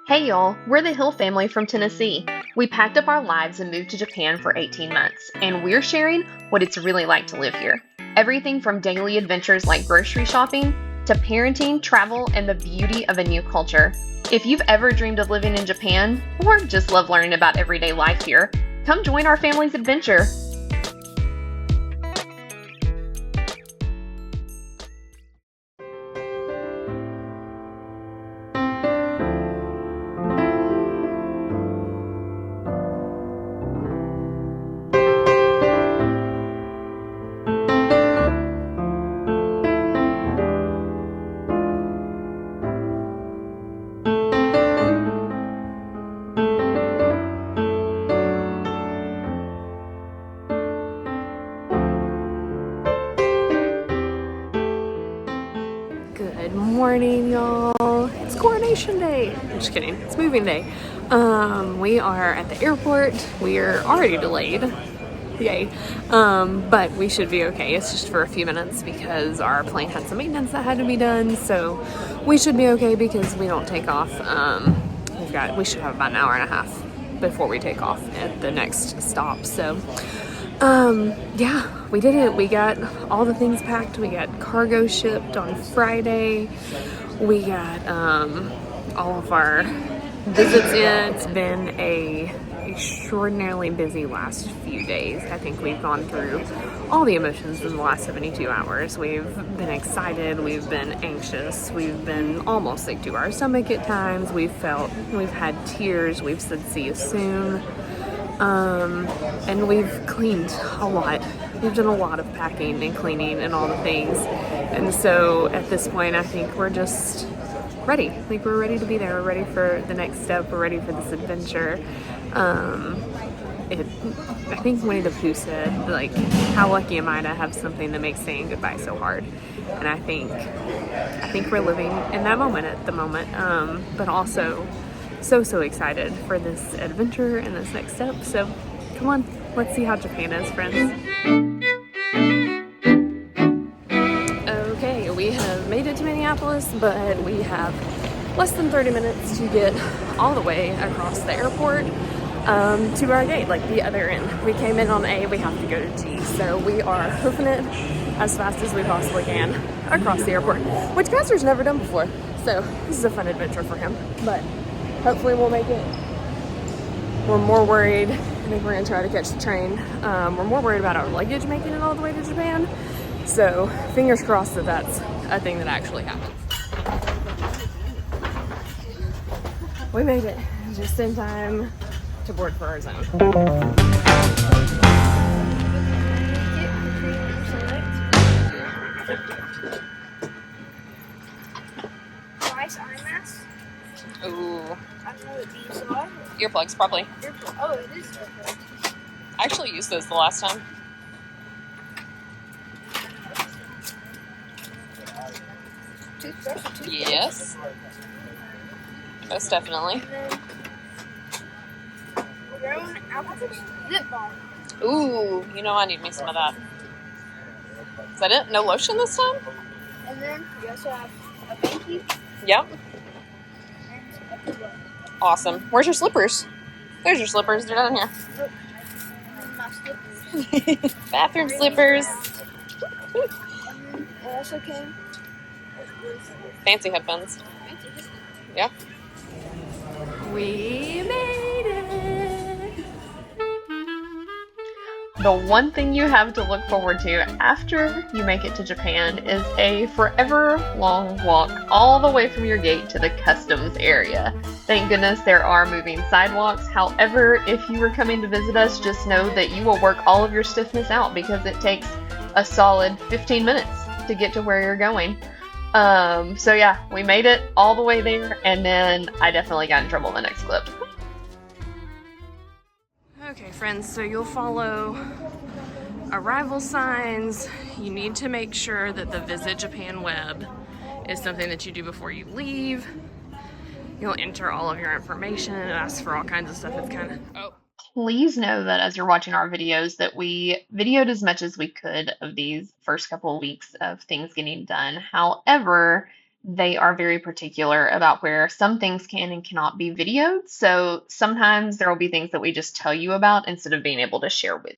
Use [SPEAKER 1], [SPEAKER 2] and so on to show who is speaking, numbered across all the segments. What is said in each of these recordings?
[SPEAKER 1] Hey y'all, we're the Hill family from Tennessee. We packed up our lives and moved to Japan for 18 months, and we're sharing what it's really like to live here. Everything from daily adventures like grocery shopping to parenting, travel, and the beauty of a new culture. If you've ever dreamed of living in Japan or just love learning about everyday life here, come join our family's adventure.
[SPEAKER 2] Good morning, y'all. It's coronation day. I'm just kidding. It's moving day. We are at the airport. We're already delayed. Yay. But we should be okay. It's just for a few minutes because our plane had some maintenance that had to be done. So we should be okay because we don't take off. We should have about an hour and a half before we take off at the next stop. So yeah, we did it. We got all the things packed. We got cargo shipped on Friday. We got all of our visits in. It's been a extraordinarily busy last few days. I think we've gone through all the emotions in the last 72 hours. We've been excited, we've been anxious, we've been almost sick to our stomach at times. We've had tears, we've said see you soon. And we've cleaned a lot. We've done a lot of packing and cleaning and all the things. And so at this point, I think we're just ready. Like we're ready to be there. We're ready for the next step. We're ready for this adventure. I think Winnie the Pooh said, like, how lucky am I to have something that makes saying goodbye so hard? And I think we're living in that moment at the moment. But also so excited for this adventure and this next step. So come on, let's see how Japan is, friends. Okay, we have made it to Minneapolis, but we have less than 30 minutes to get all the way across the airport to our gate, like the other end. We came in on A, we have to go to G. So we are hoofing it as fast as we possibly can across the airport, which Pastor's never done before. So this is a fun adventure for him, but hopefully we'll make it. We're more worried. I think we're gonna try to catch the train. We're more worried about our luggage making it all the way to Japan. So fingers crossed that that's a thing that actually happens. We made it just in time to board for our zone. Ooh.
[SPEAKER 3] I don't know what these are.
[SPEAKER 2] Earplugs, probably.
[SPEAKER 3] Oh, it is earplugs.
[SPEAKER 2] I actually used those the last time.
[SPEAKER 3] Toothbrush.
[SPEAKER 2] Yes. Most definitely.
[SPEAKER 3] Grown apple lip balm.
[SPEAKER 2] Ooh, you know I need me some of that. Is that it? No lotion this time?
[SPEAKER 3] And then we also have a banky
[SPEAKER 2] Yep.
[SPEAKER 3] and a pillow.
[SPEAKER 2] Awesome. Where's your slippers? There's your slippers. They're down here.
[SPEAKER 3] And my slippers.
[SPEAKER 2] Bathroom slippers.
[SPEAKER 3] And then it also came with
[SPEAKER 2] Fancy headphones.
[SPEAKER 3] fancy.
[SPEAKER 2] Yep. We made it.
[SPEAKER 1] The one thing you have to look forward to after you make it to Japan is a forever long walk all the way from your gate to the customs area. Thank goodness there are moving sidewalks. However, if you were coming to visit us, just know that you will work all of your stiffness out because it takes a solid 15 minutes to get to where you're going. So yeah, we made it all the way there, and then I definitely got in trouble in the next clip.
[SPEAKER 2] Okay, friends, so you'll follow arrival signs. You need to make sure that the Visit Japan web is something that you do before you leave. You'll enter all of your information. It asks for all kinds of stuff. It's kind of, oh.
[SPEAKER 1] Please know that as you're watching our videos that we videoed as much as we could of these first couple of weeks of things getting done. However, they are very particular about where some things can and cannot be videoed. So sometimes there will be things that we just tell you about instead of being able to share with.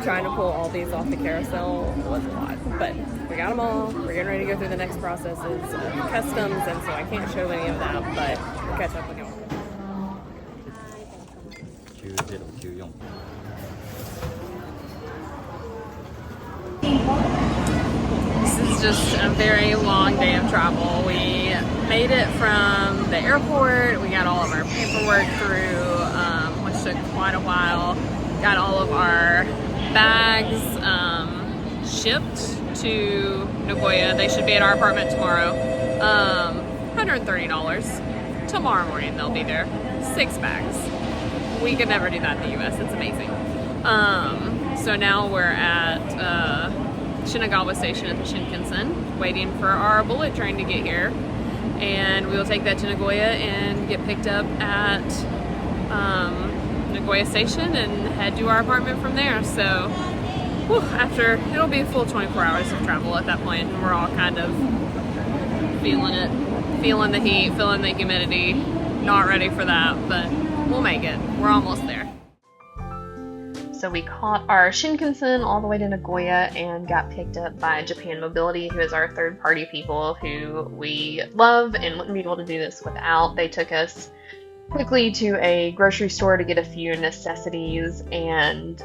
[SPEAKER 2] Trying to pull all these off the carousel was a lot, but we got them all. We're getting ready to go through the next processes of customs, and so I can't show any of that, but we'll catch up with you.
[SPEAKER 4] 9094
[SPEAKER 2] This is just a very long day of travel. We made it from the airport. We got all of our paperwork through, which took quite a while. Got all of our bags shipped to Nagoya. They should be at our apartment tomorrow. $130. Tomorrow morning they'll be there. 6 bags. We could never do that in the US. It's amazing. So now we're at Shinagawa Station at the Shinkansen, waiting for our bullet train to get here. And we will take that to Nagoya and get picked up at Nagoya Station and head to our apartment from there. So after, it'll be a full 24 hours of travel at that point, and we're all kind of feeling it, feeling the heat, feeling the humidity. Not ready for that, but we'll make it. We're almost there.
[SPEAKER 1] So we caught our Shinkansen all the way to Nagoya and got picked up by Japan Mobility, who is our third-party people who we love and wouldn't be able to do this without. They took us quickly to a grocery store to get a few necessities, and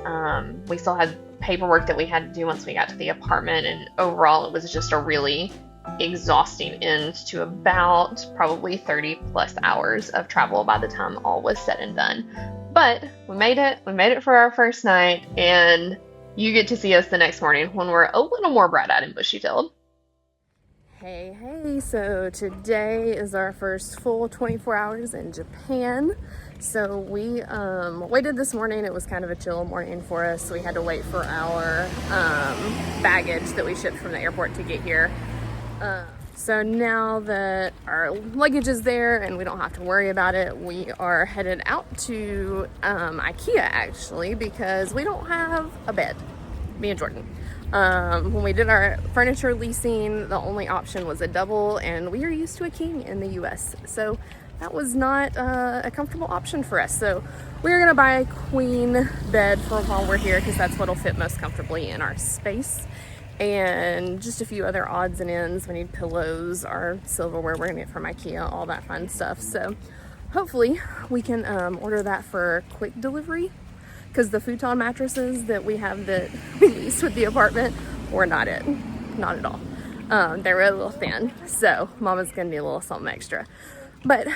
[SPEAKER 1] we still had paperwork that we had to do once we got to the apartment, and overall it was just a really exhausting end to about probably 30 plus hours of travel by the time all was said and done. But we made it for our first night, and you get to see us the next morning when we're a little more bright-eyed and bushy-tailed.
[SPEAKER 2] Hey, so today is our first full 24 hours in Japan. So we waited this morning. It was kind of a chill morning for us. We had to wait for our baggage that we shipped from the airport to get here. So now that our luggage is there and we don't have to worry about it, we are headed out to IKEA actually, because we don't have a bed, me and Jordan. When we did our furniture leasing, the only option was a double, and we are used to a king in the US. So that was not a comfortable option for us. So we're gonna buy a queen bed for while we're here, because that's what'll fit most comfortably in our space. And just a few other odds and ends. We need pillows, our silverware we're gonna get from IKEA, all that fun stuff. So hopefully we can order that for quick delivery, because the futon mattresses that we have that we leased with the apartment were not at all. They were a little thin, so Mama's gonna need a little something extra. But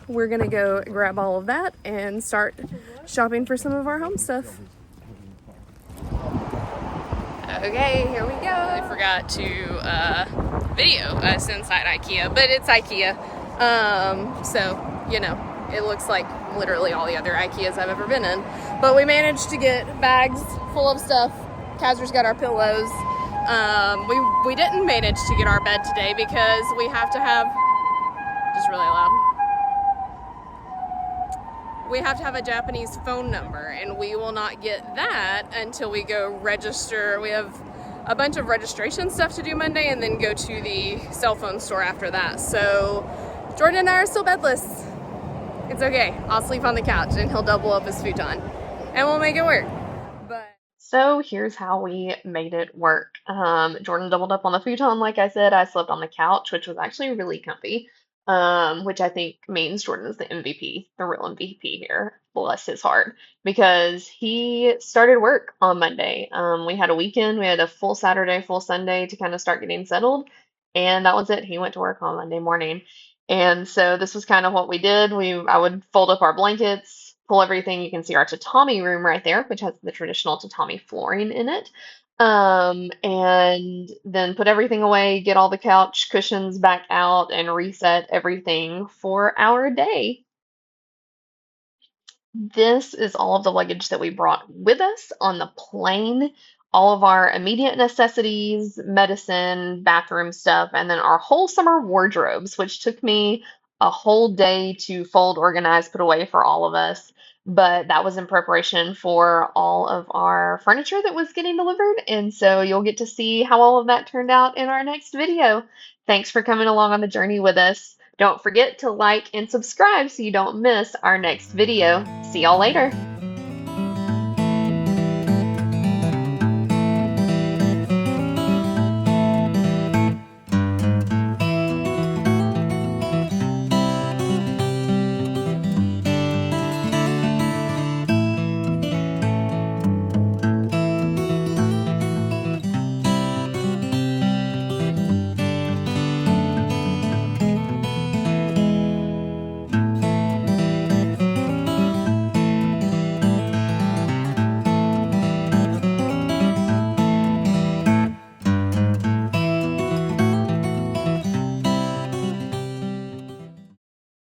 [SPEAKER 2] we're gonna go grab all of that and start shopping for some of our home stuff. Okay, here we go. I forgot to video us inside IKEA, but it's IKEA. So, you know, it looks like literally all the other IKEAs I've ever been in. But we managed to get bags full of stuff. Kazer's got our pillows. We didn't manage to get our bed today because we have to have, just really loud. We have to have a Japanese phone number, and we will not get that until we go register. We have a bunch of registration stuff to do Monday and then go to the cell phone store after that. So Jordan and I are still bedless. It's okay. I'll sleep on the couch and he'll double up his futon and we'll make it work.
[SPEAKER 1] So here's how we made it work. Jordan doubled up on the futon, like I said. I slept on the couch, which was actually really comfy, which I think means Jordan is the MVP, the real MVP here. Bless his heart, because he started work on Monday. We had a weekend. We had a full Saturday, full Sunday to kind of start getting settled, and that was it. He went to work on Monday morning. And so this was kind of what we did. I would fold up our blankets, pull everything. You can see our tatami room right there, which has the traditional tatami flooring in it. And then put everything away, get all the couch cushions back out, and reset everything for our day. This is all of the luggage that we brought with us on the plane. All of our immediate necessities, medicine, bathroom stuff, and then our whole summer wardrobes, which took me a whole day to fold, organize, put away for all of us. but that was in preparation for all of our furniture that was getting delivered. And so you'll get to see how all of that turned out in our next video. Thanks for coming along on the journey with us. Don't forget to like and subscribe so you don't miss our next video. See y'all later.